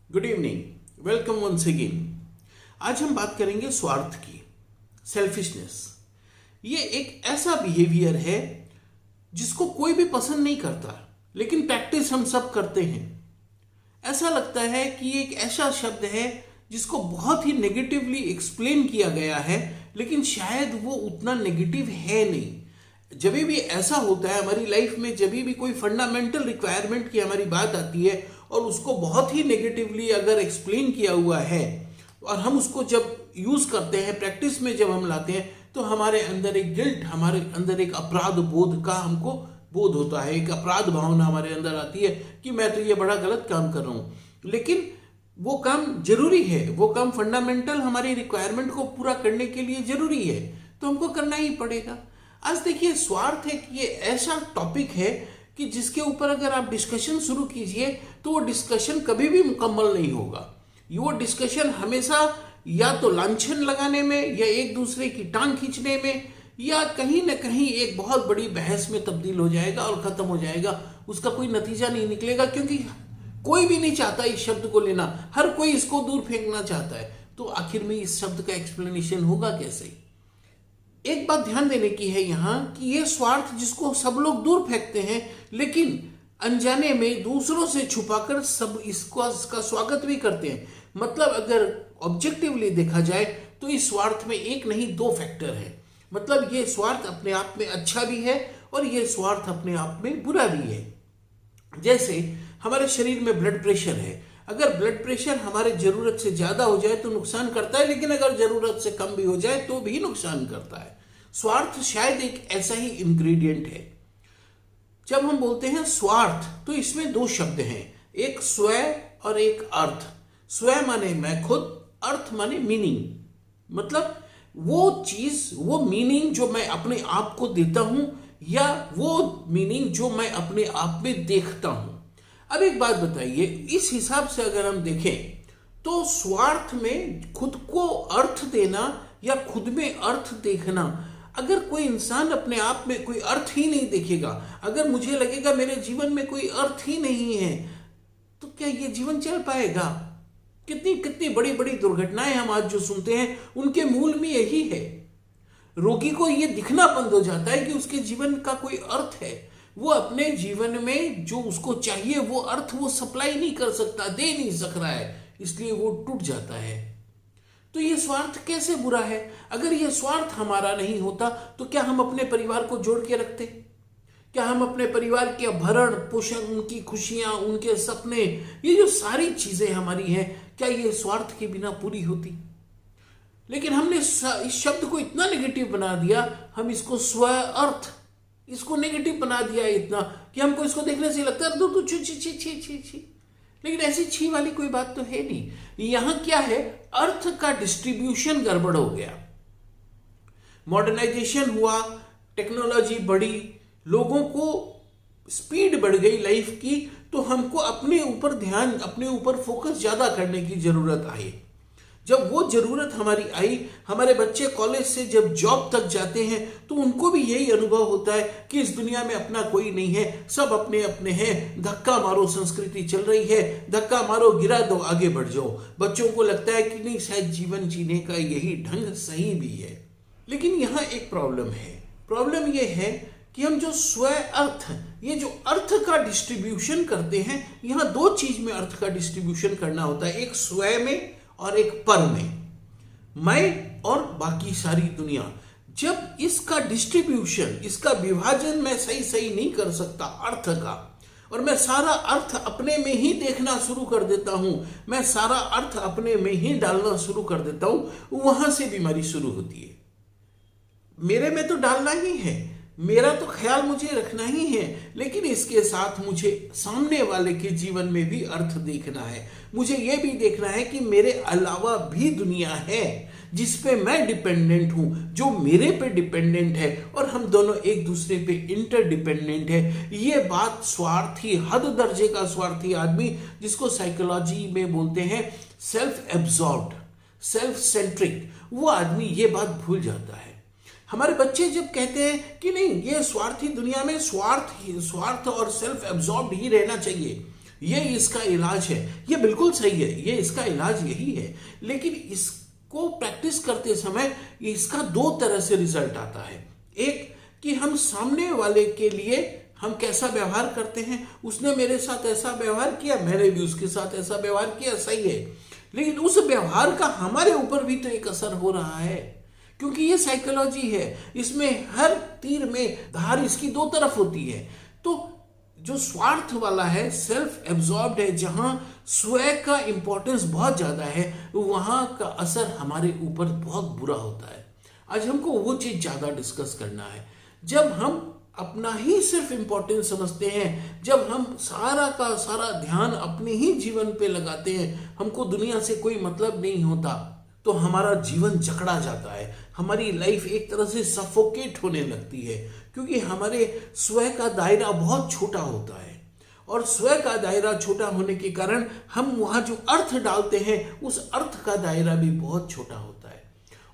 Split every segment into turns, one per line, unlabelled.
Good evening, welcome once again. आज हम बात करेंगे स्वार्थ की, सेल्फिशनेस। ये एक ऐसा बिहेवियर है जिसको कोई भी पसंद नहीं करता, लेकिन प्रैक्टिस हम सब करते हैं। ऐसा लगता है कि एक ऐसा शब्द है जिसको बहुत ही नेगेटिवली एक्सप्लेन किया गया है, लेकिन शायद वो उतना नेगेटिव है नहीं। जब भी ऐसा होता है हमारी लाइफ में, जब भी कोई फंडामेंटल रिक्वायरमेंट की हमारी बात आती है और उसको बहुत ही नेगेटिवली अगर एक्सप्लेन किया हुआ है और हम उसको जब यूज करते हैं, प्रैक्टिस में जब हम लाते हैं, तो हमारे अंदर एक गिल्ट, हमारे अंदर एक अपराध बोध का हमको बोध होता है, एक अपराध भावना हमारे अंदर आती है कि मैं तो ये बड़ा गलत काम कर रहा हूं। लेकिन वो काम जरूरी है, वो काम फंडामेंटल हमारी रिक्वायरमेंट को पूरा करने के लिए जरूरी है, तो हमको करना ही पड़ेगा। आज देखिए, स्वार्थ एक ये ऐसा टॉपिक है कि जिसके ऊपर अगर आप डिस्कशन शुरू कीजिए तो वो डिस्कशन कभी भी मुकम्मल नहीं होगा। वो डिस्कशन हमेशा या तो लांछन लगाने में, या एक दूसरे की टांग खींचने में, या कहीं ना कहीं एक बहुत बड़ी बहस में तब्दील हो जाएगा और खत्म हो जाएगा। उसका कोई नतीजा नहीं निकलेगा, क्योंकि कोई भी नहीं चाहता इस शब्द को लेना, हर कोई इसको दूर फेंकना चाहता है। तो आखिर में इस शब्द का एक्सप्लेनेशन होगा कैसे? एक बात ध्यान देने की है यहाँ कि ये स्वार्थ जिसको सब लोग दूर फेंकते हैं, लेकिन अनजाने में दूसरों से छुपाकर सब इसका स्वागत भी करते हैं। मतलब अगर ऑब्जेक्टिवली देखा जाए तो इस स्वार्थ में एक नहीं दो फैक्टर है। मतलब ये स्वार्थ अपने आप में अच्छा भी है और ये स्वार्थ अपने आप में बुरा भी है। जैसे हमारे शरीर में ब्लड प्रेशर है, अगर ब्लड प्रेशर हमारे जरूरत से ज्यादा हो जाए तो नुकसान करता है, लेकिन अगर जरूरत से कम भी हो जाए तो भी नुकसान करता है। स्वार्थ शायद एक ऐसा ही इंग्रेडिएंट है। जब हम बोलते हैं स्वार्थ, तो इसमें दो शब्द हैं, एक स्व और एक अर्थ। स्व माने मैं खुद, अर्थ माने मीनिंग। मतलब वो चीज, वो मीनिंग जो मैं अपने आप को देता हूं, या वो मीनिंग जो मैं अपने आप में देखता हूं। अब एक बात बताइए, इस हिसाब से अगर हम देखें तो स्वार्थ में खुद को अर्थ देना या खुद में अर्थ देखना, अगर कोई इंसान अपने आप में कोई अर्थ ही नहीं देखेगा, अगर मुझे लगेगा मेरे जीवन में कोई अर्थ ही नहीं है, तो क्या ये जीवन चल पाएगा? कितनी कितनी बड़ी बड़ी दुर्घटनाएं हम आज जो सुनते हैं, उनके मूल में यही है। रोगी को यह दिखना बंद हो जाता है कि उसके जीवन का कोई अर्थ है। वो अपने जीवन में जो उसको चाहिए वो अर्थ वो सप्लाई नहीं कर सकता, दे नहीं सक रहा है, इसलिए वो टूट जाता है। तो ये स्वार्थ कैसे बुरा है? अगर ये स्वार्थ हमारा नहीं होता तो क्या हम अपने परिवार को जोड़ के रखते? क्या हम अपने परिवार के भरण पोषण, उनकी खुशियां, उनके सपने, ये जो सारी चीजें हमारी हैं, क्या ये स्वार्थ के बिना पूरी होती? लेकिन हमने इस शब्द को इतना नेगेटिव बना दिया, हम इसको स्व अर्थ, इसको नेगेटिव बना दिया इतना कि हमको इसको देखने से लगता है तो छी छी छी छी छी छी। लेकिन ऐसी छी वाली कोई बात तो है नहीं। यहां क्या है, अर्थ का डिस्ट्रीब्यूशन गड़बड़ हो गया। मॉडर्नाइजेशन हुआ, टेक्नोलॉजी बढ़ी, लोगों को स्पीड बढ़ गई लाइफ की, तो हमको अपने ऊपर ध्यान, अपने ऊपर फोकस ज्यादा करने की जरूरत आई। जब वो जरूरत हमारी आई, हमारे बच्चे कॉलेज से जब जॉब तक जाते हैं तो उनको भी यही अनुभव होता है कि इस दुनिया में अपना कोई नहीं है, सब अपने अपने हैं। धक्का मारो संस्कृति चल रही है, धक्का मारो, गिरा दो, आगे बढ़ जाओ। बच्चों को लगता है कि नहीं, शायद जीवन जीने का यही ढंग सही भी है। लेकिन यहाँ एक प्रॉब्लम है। प्रॉब्लम ये है कि हम जो स्व अर्थ, ये जो अर्थ का डिस्ट्रीब्यूशन करते हैं, यहाँ दो चीज में अर्थ का डिस्ट्रीब्यूशन करना होता है, एक स्व में और एक पर में, मैं और बाकी सारी दुनिया। जब इसका डिस्ट्रीब्यूशन, इसका विभाजन मैं सही सही नहीं कर सकता अर्थ का, और मैं सारा अर्थ अपने में ही देखना शुरू कर देता हूं, मैं सारा अर्थ अपने में ही डालना शुरू कर देता हूं, वहां से बीमारी शुरू होती है। मेरे में तो डालना ही है, मेरा तो ख्याल मुझे रखना ही है, लेकिन इसके साथ मुझे सामने वाले के जीवन में भी अर्थ देखना है। मुझे यह भी देखना है कि मेरे अलावा भी दुनिया है जिस पे मैं डिपेंडेंट हूं, जो मेरे पे डिपेंडेंट है, और हम दोनों एक दूसरे पे इंटरडिपेंडेंट है। ये बात स्वार्थी, हद दर्जे का स्वार्थी आदमी, जिसको साइकोलॉजी में बोलते हैं सेल्फ एब्जॉर्ब्ड, सेल्फ सेंट्रिक, वो आदमी ये बात भूल जाता है। हमारे बच्चे जब कहते हैं कि नहीं, ये स्वार्थी दुनिया में स्वार्थ और सेल्फ एब्जॉर्ब्ड ही रहना चाहिए, ये इसका इलाज है। ये बिल्कुल सही है, ये इसका इलाज यही है। लेकिन इसको प्रैक्टिस करते समय इसका दो तरह से रिजल्ट आता है। एक कि हम सामने वाले के लिए हम कैसा व्यवहार करते हैं, उसने मेरे साथ ऐसा व्यवहार किया, मैंने भी उसके साथ ऐसा व्यवहार किया, सही है। लेकिन उस व्यवहार का हमारे ऊपर भी तो एक असर हो रहा है, क्योंकि ये साइकोलॉजी है। इसमें हर तीर में धार इसकी दो तरफ होती है। तो जो स्वार्थ वाला है, सेल्फ एब्जॉर्ब्ड है, जहां स्वयं का इंपॉर्टेंस बहुत ज्यादा है, वहां का असर हमारे ऊपर बहुत बुरा होता है। आज हमको वो चीज ज्यादा डिस्कस करना है। जब हम अपना ही सिर्फ इंपॉर्टेंस समझते हैं, जब हम सारा का सारा ध्यान अपने ही जीवन पे लगाते हैं, हमको दुनिया से कोई मतलब नहीं होता, तो हमारा जीवन जकड़ा जाता है। हमारी लाइफ एक तरह से सफोकेट होने लगती है, क्योंकि हमारे स्वयं का दायरा बहुत छोटा होता है। और स्वयं का दायरा छोटा होने के कारण हम वहां जो अर्थ डालते हैं, उस अर्थ का दायरा भी बहुत छोटा होता है।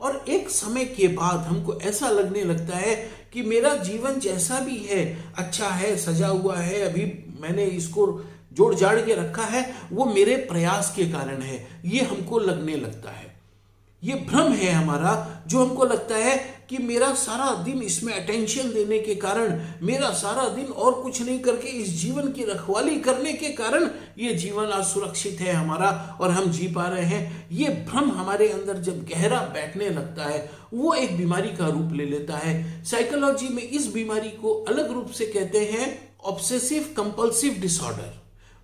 और एक समय के बाद हमको ऐसा लगने लगता है कि मेरा जीवन जैसा भी है, अच्छा है, सजा हुआ है, अभी मैंने इसको जोड़ जाड़ के रखा है, वो मेरे प्रयास के कारण है, ये हमको लगने लगता है। ये भ्रम है हमारा, जो हमको लगता है कि मेरा सारा दिन इसमें अटेंशन देने के कारण, मेरा सारा दिन और कुछ नहीं करके इस जीवन की रखवाली करने के कारण ये जीवन आज सुरक्षित है हमारा और हम जी पा रहे हैं। ये भ्रम हमारे अंदर जब गहरा बैठने लगता है, वो एक बीमारी का रूप ले लेता है। साइकोलॉजी में इस बीमारी को अलग रूप से कहते हैं ऑब्सेसिव कंपल्सिव डिसऑर्डर।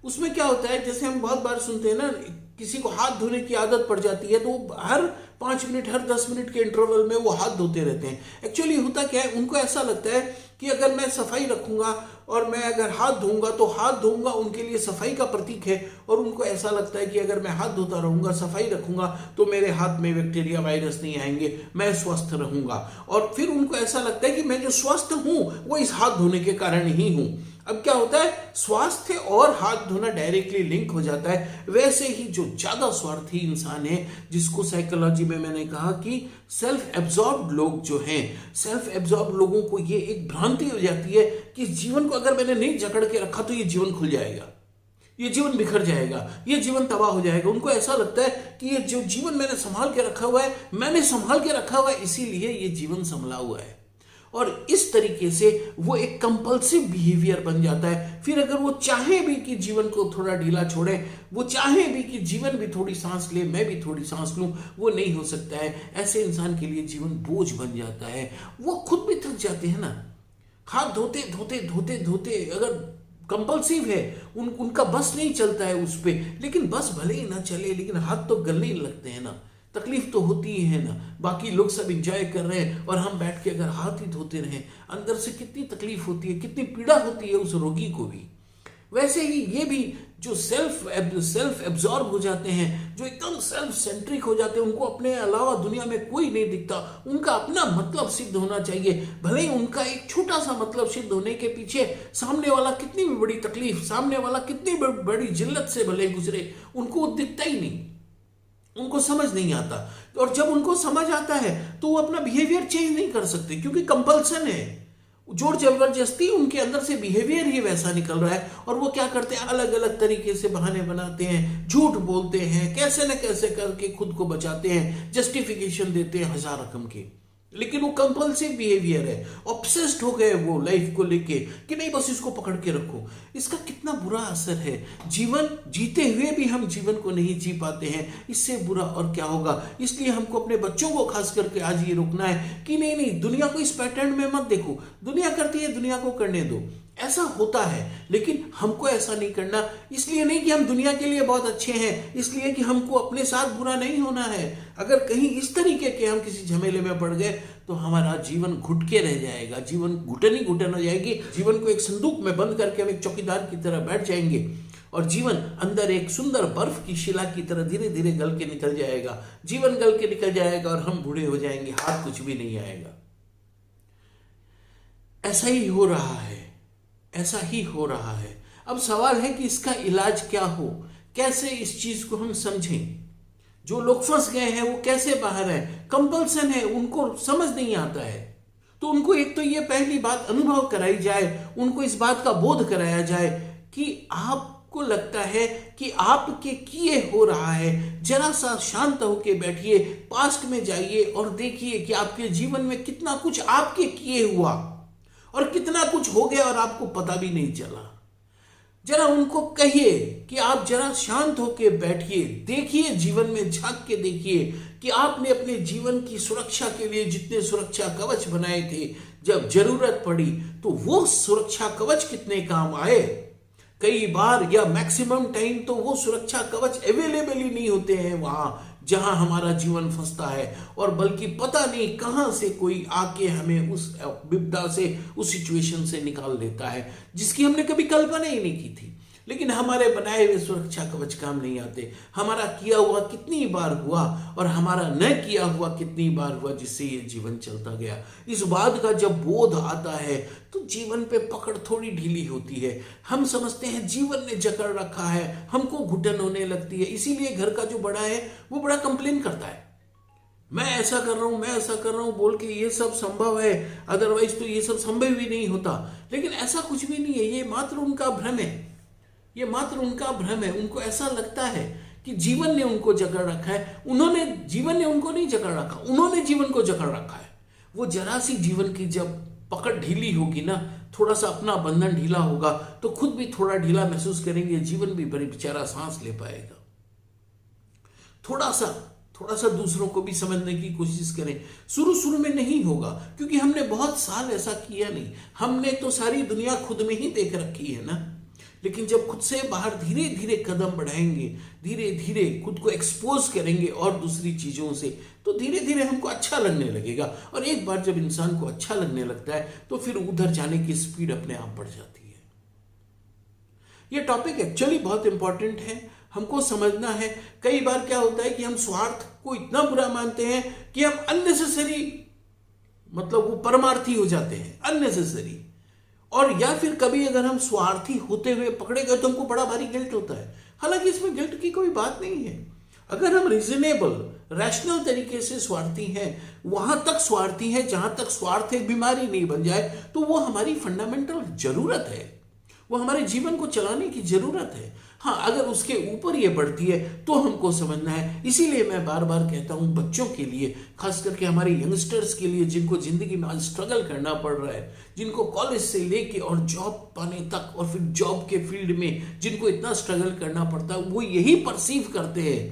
उसमें क्या होता है, जैसे हम बहुत बार सुनते हैं ना, किसी को हाथ धोने की आदत पड़ जाती है, तो हर 5 मिनट, हर 10 मिनट के इंटरवल में वो हाथ धोते रहते हैं। एक्चुअली होता क्या है, उनको ऐसा लगता है कि अगर मैं सफाई रखूंगा और मैं अगर हाथ धोऊंगा तो हाथ धोऊंगा उनके लिए सफाई का प्रतीक है, और उनको ऐसा लगता है कि अगर मैं हाथ धोता रहूंगा, सफाई रखूंगा, तो मेरे हाथ में बैक्टीरिया, वायरस नहीं आएंगे, मैं स्वस्थ रहूंगा। और फिर उनको ऐसा लगता है कि मैं जो स्वस्थ हूं वो इस हाथ धोने के कारण ही हूं। अब क्या होता है, स्वास्थ्य और हाथ धोना डायरेक्टली लिंक हो जाता है। वैसे ही जो ज्यादा स्वार्थी इंसान है, जिसको साइकोलॉजी में मैंने कहा कि सेल्फ एब्जॉर्ब्ड लोग जो हैं, सेल्फ एब्जॉर्ब्ड लोगों को ये एक भ्रांति हो जाती है कि जीवन को अगर मैंने नहीं जकड़ के रखा तो ये जीवन खुल जाएगा, ये जीवन बिखर जाएगा, ये जीवन तबाह हो जाएगा। उनको ऐसा लगता है कि ये जो जीवन मैंने संभाल के रखा हुआ है, मैंने संभाल के रखा हुआ है, इसीलिए ये जीवन संभला हुआ है। और इस तरीके से वो एक कंपल्सिव बिहेवियर बन जाता है। फिर अगर वो चाहे भी कि जीवन को थोड़ा ढीला छोड़े, वो चाहे भी कि जीवन भी थोड़ी सांस ले, मैं भी थोड़ी सांस लूं, वो नहीं हो सकता है। ऐसे इंसान के लिए जीवन बोझ बन जाता है। वो खुद भी थक जाते हैं ना, हाथ धोते धोते धोते धोते, अगर कंपल्सिव है, उनका बस नहीं चलता है उस पे। लेकिन बस भले ही ना चले, लेकिन हाथ तो गलने लगते हैं ना, तकलीफ तो होती ही है ना। बाकी लोग सब एंजॉय कर रहे हैं और हम बैठ के अगर हाथ ही धोते रहें, अंदर से कितनी तकलीफ होती है, कितनी पीड़ा होती है उस रोगी को भी। वैसे ही ये भी जो सेल्फ एब्जॉर्ब हो जाते हैं, जो एकदम सेल्फ सेंट्रिक हो जाते हैं, उनको अपने अलावा दुनिया में कोई नहीं दिखता, उनका अपना मतलब सिद्ध होना चाहिए। भले ही उनका एक छोटा सा मतलब सिद्ध होने के पीछे सामने वाला कितनी भी बड़ी तकलीफ, सामने वाला कितनी बड़ी जिल्लत से भले गुजरे, उनको दिखता ही नहीं, उनको समझ नहीं आता। और जब उनको समझ आता है तो वो अपना बिहेवियर चेंज नहीं कर सकते, क्योंकि कंपल्सन है, जोर जबरदस्ती उनके अंदर से बिहेवियर ही वैसा निकल रहा है। और वो क्या करते हैं, अलग अलग तरीके से बहाने बनाते हैं, झूठ बोलते हैं, कैसे न कैसे करके खुद को बचाते हैं, जस्टिफिकेशन देते हैं हजार रकम के। लेकिन वो कंपल्सिव बिहेवियर है, ऑब्सेस्ड हो गए वो लाइफ को लेके कि नहीं बस इसको पकड़ के रखो। इसका कितना बुरा असर है, जीवन जीते हुए भी हम जीवन को नहीं जी पाते हैं, इससे बुरा और क्या होगा। इसलिए हमको अपने बच्चों को खास करके आज ये रोकना है कि नहीं नहीं, दुनिया को इस पैटर्न में मत देखो, दुनिया करती है, दुनिया को करने दो। ऐसा होता है, लेकिन हमको ऐसा नहीं करना। इसलिए नहीं कि हम दुनिया के लिए बहुत अच्छे हैं, इसलिए कि हमको अपने साथ बुरा नहीं होना है। अगर कहीं इस तरीके के हम किसी झमेले में पड़ गए तो हमारा जीवन घुट के रह जाएगा, जीवन घुटन ही घुटन हो जाएगी। जीवन को एक संदूक में बंद करके हम एक चौकीदार की तरह बैठ जाएंगे और जीवन अंदर एक सुंदर बर्फ की शिला की तरह धीरे धीरे गल के निकल जाएगा। जीवन गल के निकल जाएगा और हम बूढ़े हो जाएंगे, हाथ कुछ भी नहीं आएगा। ऐसा ही हो रहा है, ऐसा ही हो रहा है। अब सवाल है कि इसका इलाज क्या हो, कैसे इस चीज को हम समझें। जो लोग फंस गए हैं वो कैसे बाहर है, कंपल्सन है, उनको समझ नहीं आता है। तो उनको एक तो ये पहली बात अनुभव कराई जाए, उनको इस बात का बोध कराया जाए कि आप को लगता है कि आपके किए हो रहा है, जरा सा शांत होके बैठिए, पास्ट में जाइए और देखिए कि आपके जीवन में कितना कुछ आपके किए हुआ और कितना कुछ हो गया और आपको पता भी नहीं चला। जरा उनको कहिए कि आप जरा शांत होके बैठिए, देखिए, जीवन में झांक के देखिए कि आपने अपने जीवन की सुरक्षा के लिए जितने सुरक्षा कवच बनाए थे, जब जरूरत पड़ी तो वो सुरक्षा कवच कितने काम आए। कई बार या मैक्सिमम टाइम तो वो सुरक्षा कवच अवेलेबल ही नहीं होते हैं वहां जहां हमारा जीवन फंसता है, और बल्कि पता नहीं कहां से कोई आके हमें उस विपदा से, उस सिचुएशन से निकाल लेता है जिसकी हमने कभी कल्पना ही नहीं की थी। लेकिन हमारे बनाए हुए सुरक्षा कवच काम नहीं आते। हमारा किया हुआ कितनी बार हुआ और हमारा न किया हुआ कितनी बार हुआ जिससे ये जीवन चलता गया। इस बात का जब बोध आता है तो जीवन पे पकड़ थोड़ी ढीली होती है। हम समझते हैं जीवन ने जकड़ रखा है, हमको घुटन होने लगती है। इसीलिए घर का जो बड़ा है वो बड़ा कंप्लेन करता है, मैं ऐसा कर रहा हूं, मैं ऐसा कर रहा हूं बोल के, ये सब संभव है, अदरवाइज तो ये सब संभव ही नहीं होता। लेकिन ऐसा कुछ भी नहीं है, ये मात्र उनका भ्रम है, ये मात्र उनका भ्रम है। उनको ऐसा लगता है कि जीवन ने उनको जकड़ रखा है। जीवन ने उनको नहीं जकड़ रखा, उन्होंने जीवन को जकड़ रखा है। वो जरा सी जीवन की जब पकड़ ढीली होगी ना, थोड़ा सा अपना बंधन ढीला होगा तो खुद भी थोड़ा ढीला महसूस करेंगे, जीवन भी बड़ी बेचारा सांस ले पाएगा। थोड़ा सा दूसरों को भी समझने की कोशिश करें। शुरू में नहीं होगा क्योंकि हमने बहुत साल ऐसा किया नहीं, हमने तो सारी दुनिया खुद में ही देख रखी है ना। लेकिन जब खुद से बाहर धीरे धीरे कदम बढ़ाएंगे, धीरे धीरे खुद को एक्सपोज करेंगे और दूसरी चीजों से, तो धीरे धीरे हमको अच्छा लगने लगेगा। और एक बार जब इंसान को अच्छा लगने लगता है तो फिर उधर जाने की स्पीड अपने आप बढ़ जाती है। यह टॉपिक एक्चुअली बहुत इंपॉर्टेंट है, हमको समझना है। कई बार क्या होता है कि हम स्वार्थ को इतना बुरा मानते हैं कि हम अननेसेसरी, मतलब वो परमार्थी हो जाते हैं, अननेसेसरी। और या फिर कभी अगर हम स्वार्थी होते हुए पकड़े गए तो हमको बड़ा भारी गिल्ट होता है। हालांकि इसमें गिल्ट की कोई बात नहीं है। अगर हम रीजनेबल, रैशनल तरीके से स्वार्थी हैं, वहां तक स्वार्थी हैं जहां तक स्वार्थ एक बीमारी नहीं बन जाए, तो वो हमारी फंडामेंटल जरूरत है, वो हमारे जीवन को चलाने की जरूरत है। हाँ, अगर उसके ऊपर ये बढ़ती है तो हमको समझना है। इसीलिए मैं बार बार कहता हूं, बच्चों के लिए, खास करके हमारे यंगस्टर्स के लिए, जिनको जिंदगी में आज स्ट्रगल करना पड़ रहा है, जिनको कॉलेज से लेके और जॉब पाने तक और फिर जॉब के फील्ड में जिनको इतना स्ट्रगल करना पड़ता है, वो यही परसीव करते हैं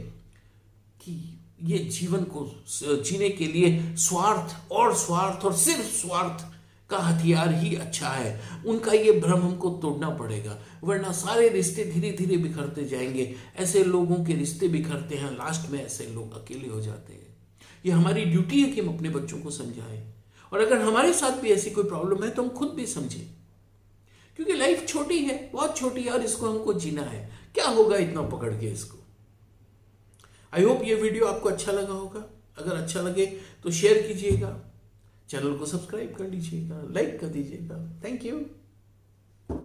कि ये जीवन को जीने के लिए स्वार्थ और सिर्फ स्वार्थ का हथियार ही अच्छा है। उनका ये भ्रम हमको तोड़ना पड़ेगा, वरना सारे रिश्ते धीरे धीरे बिखरते जाएंगे। ऐसे लोगों के रिश्ते बिखरते हैं, लास्ट में ऐसे लोग अकेले हो जाते हैं। ये हमारी ड्यूटी है कि हम अपने बच्चों को समझाएं, और अगर हमारे साथ भी ऐसी कोई प्रॉब्लम है तो हम खुद भी समझें, क्योंकि लाइफ छोटी है, बहुत छोटी है, और इसको हमको जीना है। क्या होगा इतना पकड़ के इसको। आई होप ये वीडियो आपको अच्छा लगा होगा। अगर अच्छा लगे तो शेयर कीजिएगा, चैनल को सब्सक्राइब कर लीजिएगा, लाइक कर दीजिएगा। Thank you.